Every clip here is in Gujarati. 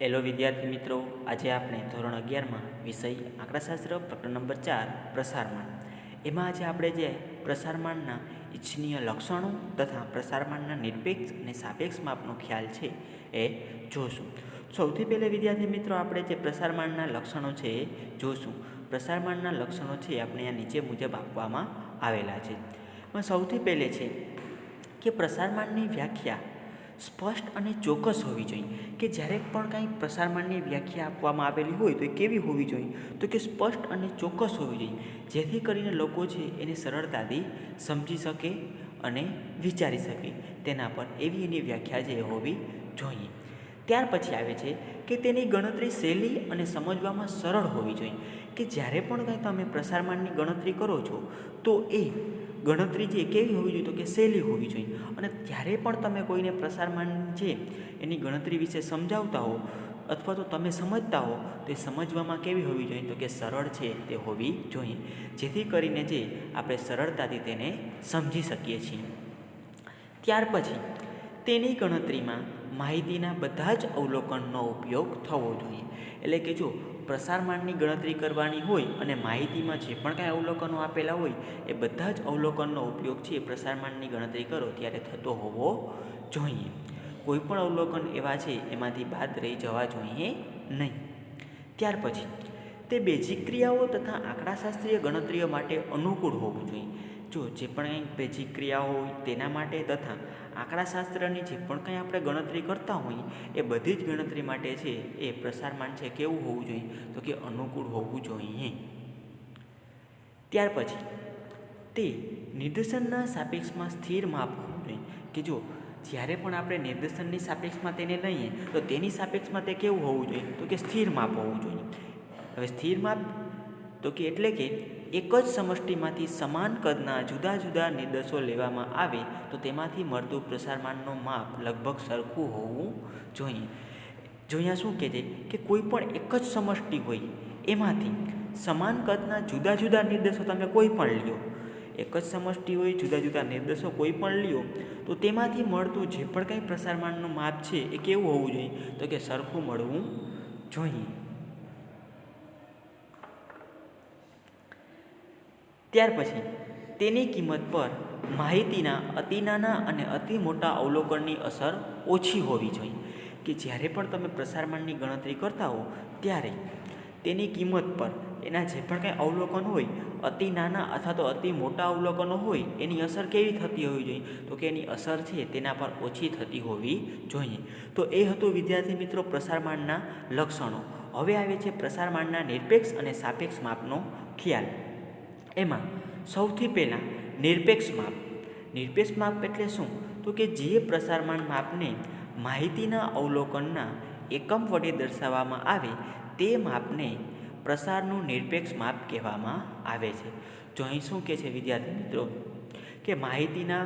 હેલો વિદ્યાર્થી મિત્રો, આજે આપણે ધોરણ 11માં વિષય આંકડાશાસ્ત્ર પ્રકરણ નંબર 4 પ્રસારમાન. એમાં આજે આપણે જે પ્રસારમાનના ઇચ્છનીય લક્ષણો તથા પ્રસારમાનના નિરપેક્ષ અને સાપેક્ષ માપનો ખ્યાલ છે એ જોશું. સૌથી પહેલાં વિદ્યાર્થી મિત્રો આપણે જે પ્રસારમાનના લક્ષણો છે એ જોશું. પ્રસારમાનના લક્ષણો છે આપણે આ નીચે મુજબ આપવામાં આવેલા છે. એમાં સૌથી પહેલે છે કે પ્રસારમાનની વ્યાખ્યા સ્પષ્ટ અને ચોક્કસ હોવી જોઈએ. કે જ્યારે પણ કાંઈ પ્રસારમાનની વ્યાખ્યા આપવામાં આવેલી હોય તો એ કેવી હોવી જોઈએ? તો કે સ્પષ્ટ અને ચોક્કસ હોવી જોઈએ, જેથી કરીને લોકો છે એને સરળતાથી સમજી શકે અને વિચારી શકે તેના પર એવી એની વ્યાખ્યા જે હોવી જોઈએ. ત્યાર પછી આવે છે કે તેની ગણતરી સહેલી અને સમજવામાં સરળ હોવી જોઈએ. કે જ્યારે પણ કાંઈ તમે પ્રસારમાનની ગણતરી કરો છો તો એ ગણતરી જે કેવી હોવી જોઈએ? તો કે સહેલી હોવી જોઈએ. અને જ્યારે પણ તમે કોઈને પ્રસારમાન છે એની ગણતરી વિશે સમજાવતા હો અથવા તો તમે સમજતા હો તો એ સમજવામાં કેવી હોવી જોઈએ? તો કે સરળ છે તે હોવી જોઈએ, જેથી કરીને જે આપણે સરળતાથી તેને સમજી શકીએ છીએ. ત્યાર પછી તેની ગણતરીમાં માહિતીના બધા જ અવલોકનનો ઉપયોગ થવો જોઈએ. એટલે કે જો પ્રસારમાનની ગણતરી કરવાની હોય અને માહિતીમાં જે પણ કાંઈ અવલોકનો આપેલા હોય એ બધા જ અવલોકનનો ઉપયોગ છે પ્રસારમાનની ગણતરી કરો ત્યારે થતો હોવો જોઈએ. કોઈ પણ અવલોકન એવા છે એમાંથી બાદ રહી જવા જોઈએ નહીં. ત્યાર પછી તે બેઝિક ક્રિયાઓ તથા આંકડાશાસ્ત્રીય ગણતરીઓ માટે અનુકૂળ હોવું જોઈએ. જો જે પણ કંઈ બેઝિક ક્રિયાઓ હોય તેના માટે તથા આંકડાશાસ્ત્રની જે પણ કંઈ આપણે ગણતરી કરતા હોઈએ એ બધી જ ગણતરી માટે છે એ પ્રસારમાન છે કેવું હોવું જોઈએ? તો કે અનુકૂળ હોવું જોઈએ. ત્યાર પછી તે નિદર્શનના સાપેક્ષમાં સ્થિર માપ હોવું જોઈએ. કે જો જ્યારે પણ આપણે નિદર્શનની સાપેક્ષમાં તેને લઈએ તો તેની સાપેક્ષમાં તે કેવું હોવું જોઈએ? તો કે સ્થિર માપ હોવું જોઈએ. હવે સ્થિર માપ તો કે એટલે કે એક જ સમષ્ટિમાંથી સમાન કદના જુદા જુદા નિર્દેશો લેવામાં આવે તો તેમાંથી મળતું પ્રસારમાનનું માપ લગભગ સરખું હોવું જોઈએ. જો અહીંયા શું કહે છે કે કોઈ પણ એક જ સમષ્ટિ હોય એમાંથી સમાન કદના જુદા જુદા નિર્દેશો તમે કોઈ પણ લ્યો, એક જ સમષ્ટિ હોય, જુદા જુદા નિર્દેશો કોઈ પણ લ્યો તો તેમાંથી મળતું જે પણ કંઈ પ્રસારમાનનું માપ છે એ કેવું હોવું જોઈએ? તો કે સરખું મળવું જોઈએ. ત્યાર પછી તેની કિંમત પર માહિતીના અતિ નાના અને અતિ મોટા અવલોકનની અસર ઓછી હોવી જોઈએ. કે જ્યારે પણ તમે પ્રસારમાનની ગણતરી કરતા હો ત્યારે તેની કિંમત પર એના જે પણ કંઈ અવલોકન હોય, અતિ નાના અથવા તો અતિ મોટા અવલોકનો હોય એની અસર કેવી થતી હોવી જોઈએ? તો કે એની અસર છે તેના પર ઓછી થતી હોવી જોઈએ. તો એ હતું વિદ્યાર્થી મિત્રો પ્રસારમાનના લક્ષણો. હવે આવે છે પ્રસારમાનના નિરપેક્ષ અને સાપેક્ષ માપનો ખ્યાલ. એમાં સૌથી પહેલાં નિરપેક્ષ માપ. નિરપેક્ષ માપ એટલે શું? તો કે જે પ્રસારમાન માપને માહિતીના અવલોકનના એકમ વડે દર્શાવવામાં આવે તે માપને પ્રસારનું નિરપેક્ષ માપ કહેવામાં આવે છે. જો અહીં શું કહે છે વિદ્યાર્થી મિત્રો કે માહિતીના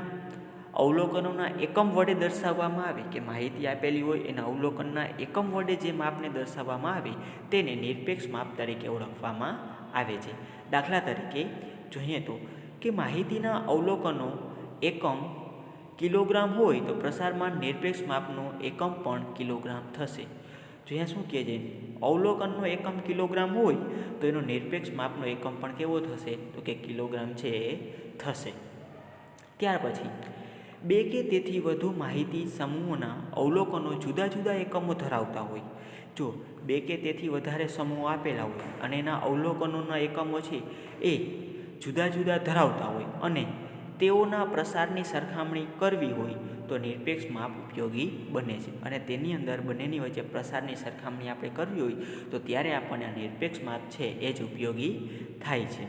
અવલોકનોના એકમ વડે દર્શાવવામાં આવે, કે માહિતી આપેલી હોય એના અવલોકનના એકમ વડે જે માપને દર્શાવવામાં આવે તેને નિરપેક્ષ માપ તરીકે ઓળખવામાં આવે છે. દાખલા તરીકે જોઈએ તો કે માહિતીના અવલોકનો એકમ કિલોગ્રામ હોય તો પ્રસારમાન નિરપેક્ષ માપનો એકમ પણ કિલોગ્રામ થશે. જો અહીંયા શું કહે છે? અવલોકનનો એકમ કિલોગ્રામ હોય તો એનો નિરપેક્ષ માપનો એકમ પણ કેવો થશે? તો કે કિલોગ્રામ છે એ થશે. ત્યાર પછી બે કે તેથી વધુ માહિતી સમૂહોના અવલોકનો જુદા જુદા એકમો ધરાવતા હોય. જો બે કે તેથી વધારે સમૂહો આપેલા હોય અને એના અવલોકનોના એકમો છે એ જુદા જુદા ધરાવતા હોય અને તેઓના પ્રસારની સરખામણી કરવી હોય તો નિરપેક્ષ માપ ઉપયોગી બને છે. અને તેની અંદર બંનેની વચ્ચે પ્રસારની સરખામણી આપણે કરવી હોય તો ત્યારે આપણને આ નિરપેક્ષ માપ છે એ જ ઉપયોગી થાય છે.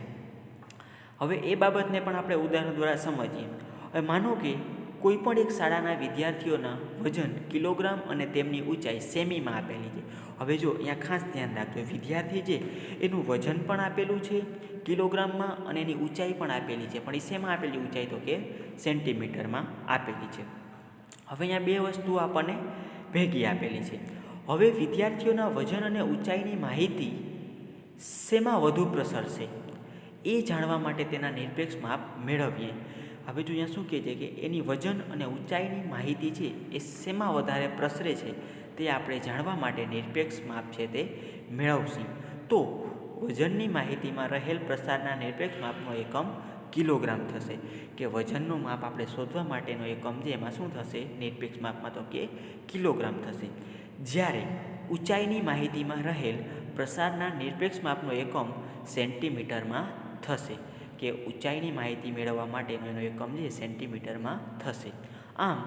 હવે એ બાબતને પણ આપણે ઉદાહરણ દ્વારા સમજીએ. હવે માનો કે કોઈ પણ એક શાળાના વિદ્યાર્થીઓના વજન કિલોગ્રામ અને તેમની ઊંચાઈ સેમીમાં આપેલી છે. હવે જો અહીંયા ખાસ ધ્યાન રાખજો, વિદ્યાર્થી છે એનું વજન પણ આપેલું છે કિલોગ્રામમાં અને એની ઊંચાઈ પણ આપેલી છે, પણ એ શેમાં આપેલી ઊંચાઈ? તો કે સેન્ટીમીટરમાં આપેલી છે. હવે અહીંયા બે વસ્તુઓ આપણને ભેગી આપેલી છે. હવે વિદ્યાર્થીઓના વજન અને ઊંચાઈની માહિતી શેમાં વધુ પ્રસરશે એ જાણવા માટે તેના નિરપેક્ષ માપ મેળવીએ. હવે જો અહીંયા શું કહે છે કે એની વજન અને ઊંચાઈની માહિતી છે એ શેમાં વધારે પ્રસરે છે તે આપણે જાણવા માટે નિરપેક્ષ માપ છે તે મેળવશું. તો વજનની માહિતીમાં રહેલ પ્રસારના નિરપેક્ષ માપનો એકમ કિલોગ્રામ થશે. કે વજનનું માપ આપણે શોધવા માટેનો એકમ જે એમાં શું થશે? નિરપેક્ષ માપમાં તો કે કિલોગ્રામ થશે. જ્યારે ઊંચાઈની માહિતીમાં રહેલ પ્રસારના નિરપેક્ષ માપનો એકમ સેન્ટીમીટરમાં થશે. કે ઊંચાઈની માહિતી મેળવવા માટેનો એનો એકમ જે સેન્ટીમીટરમાં થશે. આમ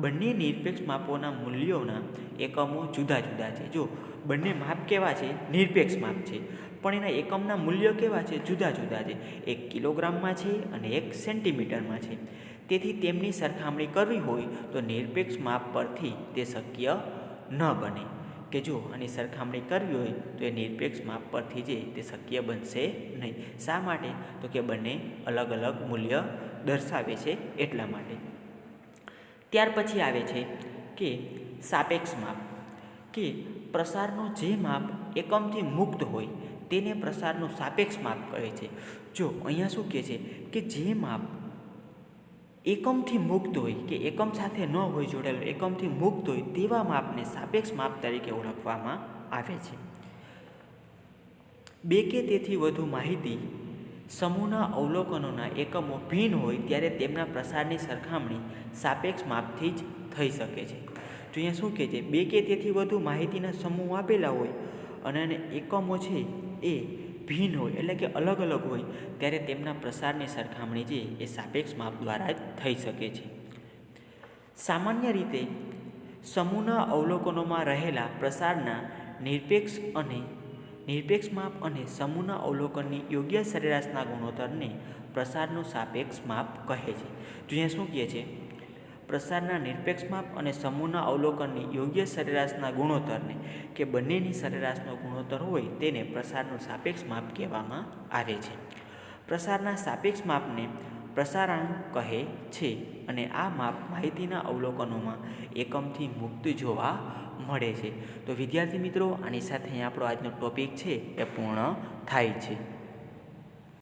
બંને નિરપેક્ષ માપોના મૂલ્યોના એકમો જુદા જુદા છે. જો બંને માપ કેવા છે? નિરપેક્ષ માપ છે, પણ એના એકમના મૂલ્યો કેવા છે? જુદા જુદા છે. એક કિલોગ્રામમાં છે અને એક સેન્ટીમીટરમાં છે. તેથી તેમની સરખામણી કરવી હોય તો નિરપેક્ષ માપ પરથી તે શક્ય ન બને. કે જો આની સરખામણી કરવી હોય તો એ નિરપેક્ષ માપ પરથી જે તે શક્ય બનશે નહીં. શા માટે? તો કે બંને અલગ અલગ મૂલ્ય દર્શાવે છે એટલા માટે. ત્યાર પછી આવે છે કે સાપેક્ષ માપ. કે પ્રસારનું જે માપ એકમથી મુક્ત હોય તેને પ્રસારનું સાપેક્ષ માપ કહે છે. જો અહીંયા શું કહે છે કે જે માપ એકમથી મુક્ત હોય કે એકમ સાથે ન હોય જોડાયેલું, એકમથી મુક્ત હોય તેવા માપને સાપેક્ષ માપ તરીકે ઓળખવામાં આવે છે. બે કે તેથી વધુ માહિતી સમૂહના અવલોકનોના એકમો ભિન્ન હોય ત્યારે તેમના પ્રસારની સરખામણી સાપેક્ષ માપથી જ થઈ શકે છે. તો અહીંયા શું કહે છે? બે કે તેથી વધુ માહિતીના સમૂહ આપેલા હોય અને એકમો છે એ ભિન્ન હોય એટલે કે અલગ અલગ હોય ત્યારે તેમના પ્રસારની સરખામણી જે એ સાપેક્ષ માપ દ્વારા જ થઈ શકે છે. સામાન્ય રીતે સમૂહના અવલોકનોમાં રહેલા પ્રસારના નિરપેક્ષ માપ અને સમૂહના અવલોકનની યોગ્ય સરેરાશના ગુણોત્તરને પ્રસારનું સાપેક્ષ માપ કહે છે. તો અહીંયા શું કહે છે? પ્રસારના નિરપેક્ષ માપ અને સમૂહના અવલોકનની યોગ્ય સરેરાશના ગુણોત્તરને કે બંનેની સરેરાશનો ગુણોત્તર હોય તેને પ્રસારનું સાપેક્ષ માપ કહેવામાં આવે છે. પ્રસારના સાપેક્ષ માપને પ્રસારાંક કહે છે અને આ માપ માહિતીના અવલોકનોમાં એકમથી મુક્ત જોવા મળે છે. તો વિદ્યાર્થી મિત્રો, આની સાથે આપણો આજનો ટોપિક છે એ પૂર્ણ થાય છે.